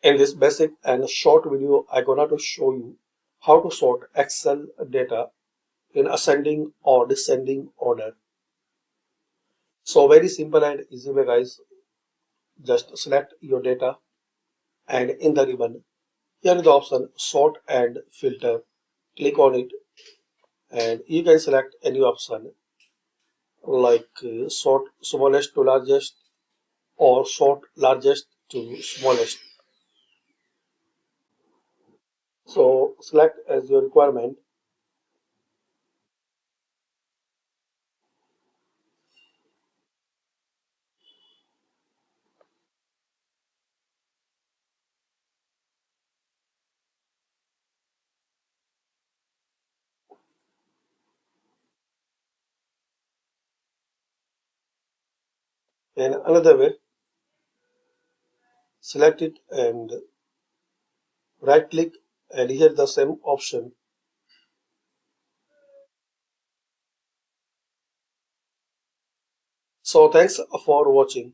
In this basic and short video, I'm gonna to show you how to sort Excel data in ascending or descending order. So very simple and easy way, guys. Just select your data and in the ribbon, here is the option sort and filter. Click on it and you can select any option like sort smallest to largest or sort largest to smallest. So select as your requirement. And another way, select it and right click and here the same option. So thanks for watching.